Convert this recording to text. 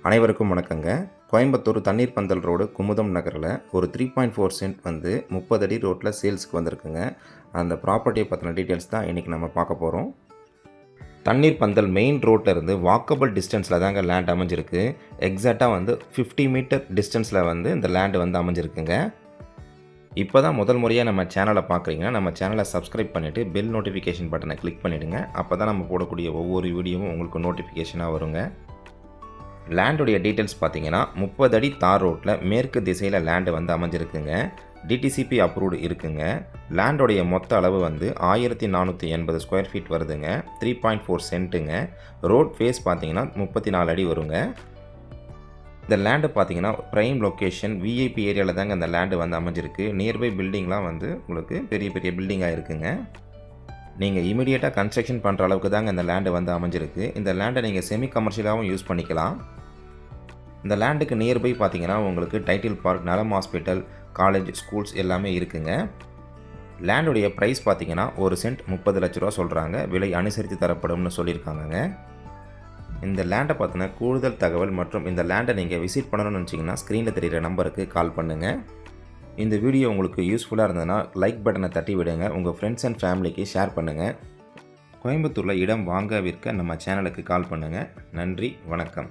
அனைவருக்கும் வணக்கங்க. கோயம்புத்தூர் தண்ணீர் பந்தல் ரோடு குமுதம் நகரில் ஒரு 3.4 சென்ட் வந்து 30 அடி ரோட்டில் சேல்ஸுக்கு வந்திருக்குங்க. அந்த ப்ராப்பர்ட்டியை பற்றின டீட்டெயில்ஸ் தான் இன்றைக்கி நம்ம பார்க்க போகிறோம். தண்ணீர் பந்தல் மெயின் ரோட்டில் இருந்து வாக்கபிள் டிஸ்டன்ஸில் தாங்க லேண்ட் அமைஞ்சிருக்கு. எக்ஸாக்டாக வந்து 50 மீட்டர் டிஸ்டன்ஸில் வந்து இந்த லேண்டு வந்து அமைஞ்சிருக்குங்க. இப்போ தான் முதல் முறையாக நம்ம சேனலை பார்க்குறீங்கன்னா நம்ம சேனலை சப்ஸ்கிரைப் பண்ணிவிட்டு பெல் நோட்டிஃபிகேஷன் பட்டனை கிளிக் பண்ணிவிடுங்க. அப்போ தான் நம்ம போடக்கூடிய ஒவ்வொரு வீடியோவும் உங்களுக்கு நோட்டிஃபிகேஷனாக வருங்க. லேண்டுடைய டீட்டெயில்ஸ் பார்த்தீங்கன்னா 30 அடி தார் ரோட்டில் மேற்கு திசையில் லேண்டு வந்து அமைஞ்சிருக்குங்க. டிடிசிபி அப்ரூவ்டு இருக்குங்க. லேண்டோடைய மொத்த அளவு வந்து 1480 ஸ்கொயர் ஃபீட் வருதுங்க. 3.4 சென்ட்டுங்க. ரோட் ஃபேஸ் பார்த்தீங்கன்னா 34 அடி வருங்க. இந்த லேண்டு பார்த்தீங்கன்னா ப்ரைம் லொக்கேஷன் விஐபி ஏரியாவில் தாங்க இந்த லேண்டு வந்து அமைஞ்சிருக்கு. நியர்பை பில்டிங்லாம் வந்து உங்களுக்கு பெரிய பெரிய பில்டிங்காக இருக்குங்க. நீங்கள் இமீடியட்டாக கன்ஸ்ட்ரக்ஷன் பண்ணுற அளவுக்கு தாங்க இந்த லேண்டு வந்து அமைஞ்சிருக்கு. இந்த லேண்டை நீங்கள் செமி கமர்ஷியலாகவும் யூஸ் பண்ணிக்கலாம். இந்த லேண்டுக்கு நியர்பை பார்த்தீங்கன்னா உங்களுக்கு டைட்டில் பார்க், நலம் ஹாஸ்பிட்டல், காலேஜ், ஸ்கூல்ஸ் எல்லாமே இருக்குங்க. லேண்டுடைய ப்ரைஸ் பார்த்தீங்கன்னா ஒரு சென்ட் 30 லட்ச ரூபா சொல்கிறாங்க. விலை அனுசரித்து தரப்படும்னு சொல்லியிருக்காங்க. இந்த லேண்டை பார்த்தினா கூடுதல் தகவல் மற்றும் இந்த லேண்டை நீங்கள் விசிட் பண்ணணும்னு நினச்சிங்கன்னா ஸ்க்ரீனில் தெரிகிற நம்பருக்கு கால் பண்ணுங்கள். இந்த வீடியோ உங்களுக்கு யூஸ்ஃபுல்லாக இருந்ததுன்னா லைக் பட்டனை தட்டி விடுங்க. உங்கள் ஃப்ரெண்ட்ஸ் அண்ட் ஃபேமிலிக்கு ஷேர் பண்ணுங்கள். கோயம்புத்தூரில் இடம் வாங்க விற்க நம்ம சேனலுக்கு கால் பண்ணுங்கள். நன்றி, வணக்கம்.